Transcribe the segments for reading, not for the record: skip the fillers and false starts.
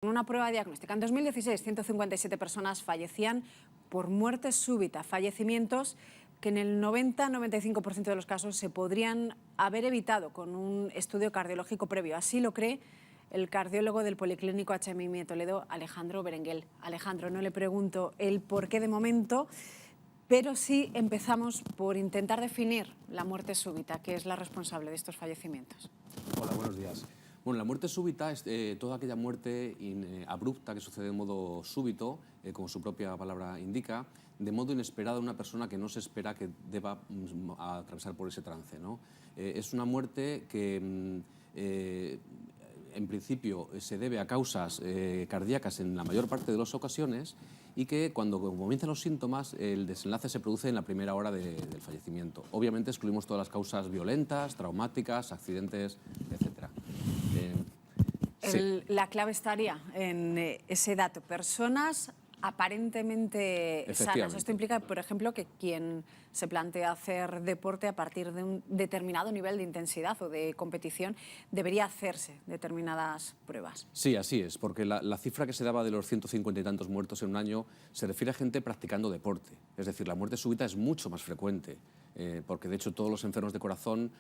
En una prueba diagnóstica, en 2016, 157 personas fallecían por muerte súbita, fallecimientos que en el 90-95% de los casos se podrían haber evitado con un estudio cardiológico previo. Así lo cree el cardiólogo del Policlínico HMI Toledo, Alejandro Berenguel. Alejandro, no le pregunto el porqué de momento, pero sí empezamos por intentar definir la muerte súbita, que es la responsable de estos fallecimientos. Hola, buenos días. Bueno, la muerte súbita es toda aquella muerte abrupta que sucede de modo súbito, como su propia palabra indica, de modo inesperado a una persona que no se espera que deba atravesar por ese trance, ¿no? Es una muerte que en principio se debe a causas cardíacas en la mayor parte de las ocasiones y que cuando comienzan los síntomas el desenlace se produce en la primera hora del fallecimiento. Obviamente excluimos todas las causas violentas, traumáticas, accidentes, etcétera. La clave estaría en ese dato, personas aparentemente sanas. Esto implica, por ejemplo, que quien se plantea hacer deporte a partir de un determinado nivel de intensidad o de competición debería hacerse determinadas pruebas. Sí, así es, porque la cifra que se daba de los 150 y tantos muertos en un año se refiere a gente practicando deporte. Es decir, la muerte súbita es mucho más frecuente, porque de hecho todos los enfermos de corazón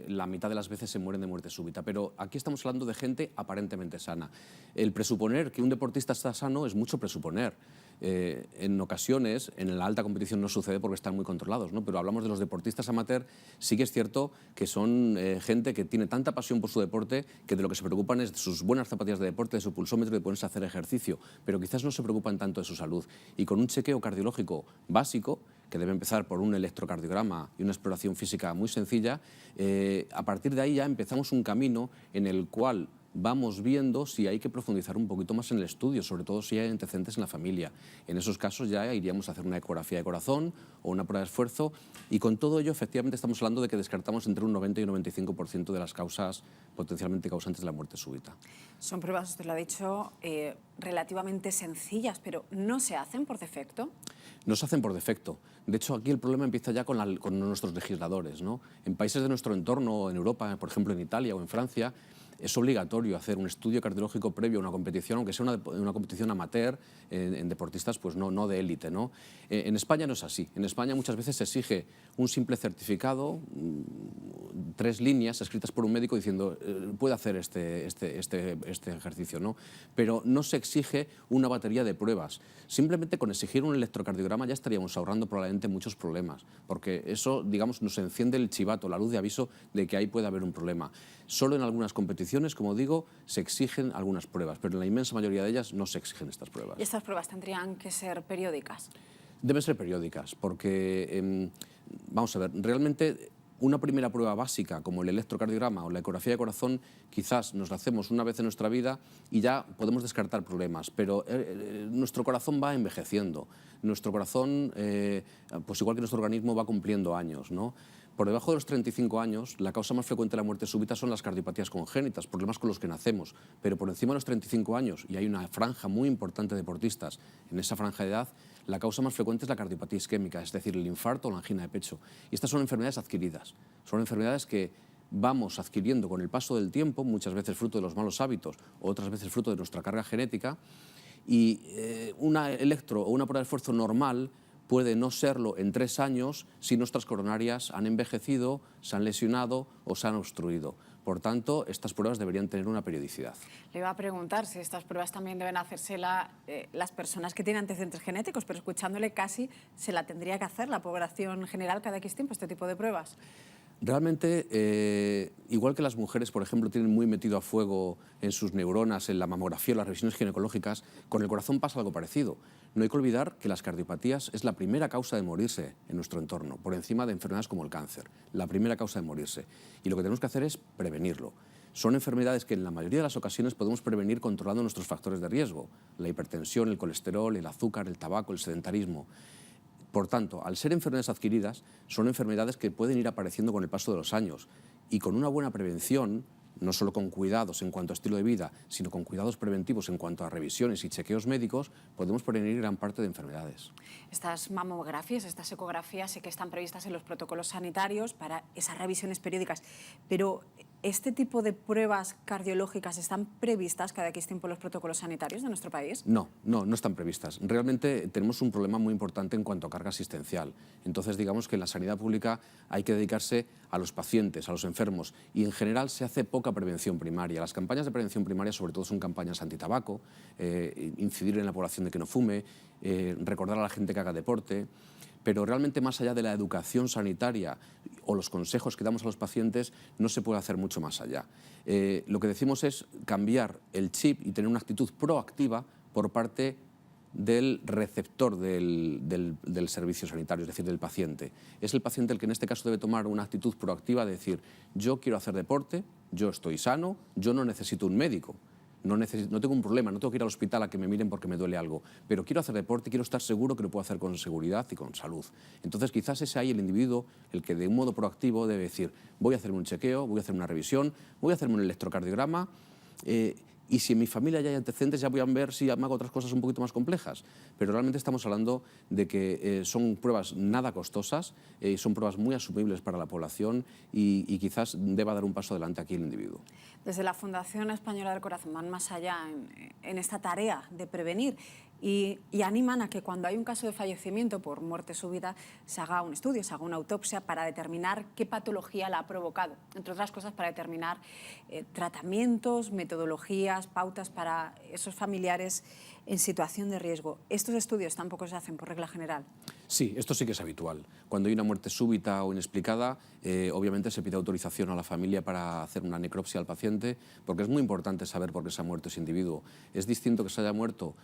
la mitad de las veces se mueren de muerte súbita. Pero aquí estamos hablando de gente aparentemente sana. El presuponer que un deportista está sano es mucho presuponer. En ocasiones, en la alta competición no sucede porque están muy controlados, ¿no? Pero hablamos de los deportistas amateur, sí que es cierto que son gente que tiene tanta pasión por su deporte que de lo que se preocupan es de sus buenas zapatillas de deporte, de su pulsómetro y de ponerse a hacer ejercicio, pero quizás no se preocupan tanto de su salud. Y con un chequeo cardiológico básico, que debe empezar por un electrocardiograma y una exploración física muy sencilla, a partir de ahí ya empezamos un camino en el cual vamos viendo si hay que profundizar un poquito más en el estudio, sobre todo si hay antecedentes en la familia. En esos casos ya iríamos a hacer una ecografía de corazón o una prueba de esfuerzo y con todo ello efectivamente estamos hablando de que descartamos entre un 90 y un 95% de las causas potencialmente causantes de la muerte súbita. Son pruebas, usted lo ha dicho, relativamente sencillas, pero ¿no se hacen por defecto? No se hacen por defecto. De hecho, aquí el problema empieza ya con nuestros legisladores, ¿no? En países de nuestro entorno, en Europa, por ejemplo en Italia o en Francia, es obligatorio hacer un estudio cardiológico previo a una competición, aunque sea una competición amateur, en deportistas pues no de élite, ¿no? En España no es así. En España muchas veces se exige un simple certificado, 3 líneas escritas por un médico diciendo puede hacer este ejercicio, ¿no? Pero no se exige una batería de pruebas. Simplemente con exigir un electrocardiograma ya estaríamos ahorrando probablemente muchos problemas, porque eso, digamos, nos enciende el chivato, la luz de aviso de que ahí puede haber un problema. Solo en algunas competiciones, como digo, se exigen algunas pruebas, pero en la inmensa mayoría de ellas no se exigen estas pruebas. ¿Y estas pruebas tendrían que ser periódicas? Deben ser periódicas, porque, vamos a ver, realmente una primera prueba básica como el electrocardiograma o la ecografía de corazón quizás nos la hacemos una vez en nuestra vida y ya podemos descartar problemas, pero nuestro corazón va envejeciendo, nuestro corazón, pues igual que nuestro organismo, va cumpliendo años, ¿no? Por debajo de los 35 años, la causa más frecuente de la muerte súbita son las cardiopatías congénitas, problemas con los que nacemos, pero por encima de los 35 años, y hay una franja muy importante de deportistas en esa franja de edad, la causa más frecuente es la cardiopatía isquémica, es decir, el infarto o la angina de pecho. Y estas son enfermedades adquiridas, son enfermedades que vamos adquiriendo con el paso del tiempo, muchas veces fruto de los malos hábitos, otras veces fruto de nuestra carga genética, y una electro o una prueba de esfuerzo normal puede no serlo en 3 años si nuestras coronarias han envejecido, se han lesionado o se han obstruido. Por tanto, estas pruebas deberían tener una periodicidad. Le iba a preguntar si estas pruebas también deben hacerse las personas que tienen antecedentes genéticos, pero escuchándole casi se la tendría que hacer la población general cada X tiempo, este tipo de pruebas. Realmente, igual que las mujeres, por ejemplo, tienen muy metido a fuego en sus neuronas, en la mamografía o las revisiones ginecológicas, con el corazón pasa algo parecido. No hay que olvidar que las cardiopatías es la primera causa de morirse en nuestro entorno, por encima de enfermedades como el cáncer, la primera causa de morirse. Y lo que tenemos que hacer es prevenirlo. Son enfermedades que en la mayoría de las ocasiones podemos prevenir controlando nuestros factores de riesgo, la hipertensión, el colesterol, el azúcar, el tabaco, el sedentarismo. Por tanto, al ser enfermedades adquiridas, son enfermedades que pueden ir apareciendo con el paso de los años y con una buena prevención, no solo con cuidados en cuanto a estilo de vida, sino con cuidados preventivos en cuanto a revisiones y chequeos médicos, podemos prevenir gran parte de enfermedades. Estas mamografías, estas ecografías, sí que están previstas en los protocolos sanitarios para esas revisiones periódicas, pero ¿Este tipo de pruebas cardiológicas están previstas cada X tiempo en los protocolos sanitarios de nuestro país? No están previstas. Realmente tenemos un problema muy importante en cuanto a carga asistencial. Entonces, digamos que en la sanidad pública hay que dedicarse a los pacientes, a los enfermos, y en general se hace poca prevención primaria. Las campañas de prevención primaria sobre todo son campañas antitabaco, incidir en la población de que no fume, recordar a la gente que haga deporte. Pero realmente, más allá de la educación sanitaria o los consejos que damos a los pacientes, no se puede hacer mucho más allá. Lo que decimos es cambiar el chip y tener una actitud proactiva por parte del receptor del servicio sanitario, es decir, del paciente. Es el paciente el que en este caso debe tomar una actitud proactiva de decir: yo quiero hacer deporte, yo estoy sano, yo no necesito un médico. No tengo un problema, no tengo que ir al hospital a que me miren porque me duele algo, pero quiero hacer deporte, quiero estar seguro que lo puedo hacer con seguridad y con salud. Entonces, quizás es ahí el individuo el que de un modo proactivo debe decir: voy a hacerme un chequeo, voy a hacerme una revisión, voy a hacerme un electrocardiograma, y si en mi familia ya hay antecedentes, ya voy a ver si me hago otras cosas un poquito más complejas. Pero realmente estamos hablando de que son pruebas nada costosas, son pruebas muy asumibles para la población, y quizás deba dar un paso adelante aquí el individuo. Desde la Fundación Española del Corazón van más allá en esta tarea de prevenir y animan a que cuando hay un caso de fallecimiento por muerte súbita se haga un estudio, se haga una autopsia para determinar qué patología la ha provocado. Entre otras cosas, para determinar tratamientos, metodologías, pautas para esos familiares en situación de riesgo. ¿Estos estudios tampoco se hacen por regla general? Sí, esto sí que es habitual. Cuando hay una muerte súbita o inexplicada, obviamente se pide autorización a la familia para hacer una necropsia al paciente, porque es muy importante saber por qué se ha muerto ese individuo. Es distinto que se haya muerto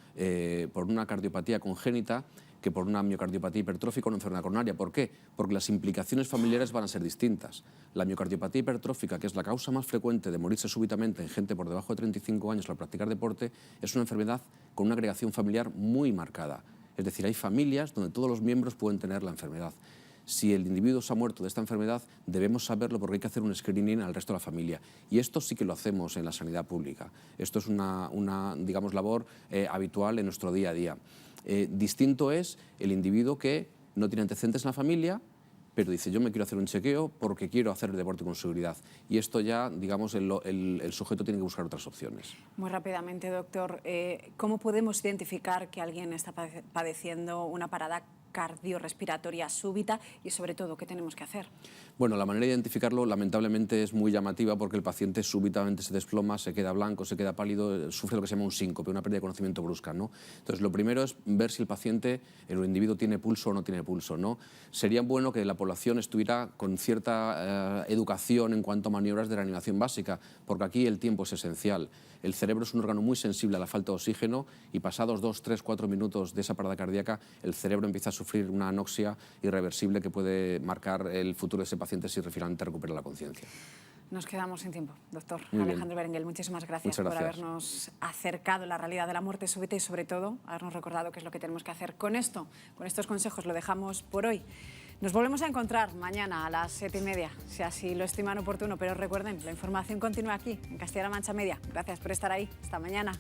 por una cardiopatía congénita que por una miocardiopatía hipertrófica o una enfermedad coronaria. ¿Por qué? Porque las implicaciones familiares van a ser distintas. La miocardiopatía hipertrófica, que es la causa más frecuente de morirse súbitamente en gente por debajo de 35 años al practicar deporte, es una enfermedad con una agregación familiar muy marcada. Es decir, hay familias donde todos los miembros pueden tener la enfermedad. Si el individuo se ha muerto de esta enfermedad, debemos saberlo porque hay que hacer un screening al resto de la familia. Y esto sí que lo hacemos en la sanidad pública. Esto es una digamos, labor habitual en nuestro día a día. Distinto es el individuo que no tiene antecedentes en la familia, pero dice: yo me quiero hacer un chequeo porque quiero hacer deporte con seguridad. Y esto ya, digamos, el sujeto tiene que buscar otras opciones. Muy rápidamente, doctor, ¿cómo podemos identificar que alguien está padeciendo una parada cardiorrespiratoria súbita y, sobre todo, qué tenemos que hacer? Bueno, la manera de identificarlo lamentablemente es muy llamativa, porque el paciente súbitamente se desploma, se queda blanco, se queda pálido, sufre lo que se llama un síncope, una pérdida de conocimiento brusca, ¿no? Entonces, lo primero es ver si el paciente, el individuo, tiene pulso o no tiene pulso, ¿no? Sería bueno que la población estuviera con cierta educación en cuanto a maniobras de reanimación básica, porque aquí el tiempo es esencial. El cerebro es un órgano muy sensible a la falta de oxígeno, y pasados 2, 3, 4 minutos de esa parada cardíaca, el cerebro empieza a sufrir una anoxia irreversible que puede marcar el futuro de ese paciente si finalmente recupera la conciencia. Nos quedamos sin tiempo, doctor. Muy Alejandro Berenguel, muchísimas gracias por habernos acercado la realidad de la muerte súbita y, sobre todo, habernos recordado qué es lo que tenemos que hacer. Con esto, con estos consejos, lo dejamos por hoy. Nos volvemos a encontrar mañana a las 7:30, si así lo estiman oportuno. Pero recuerden, la información continúa aquí, en Castilla-La Mancha Media. Gracias por estar ahí. Hasta mañana.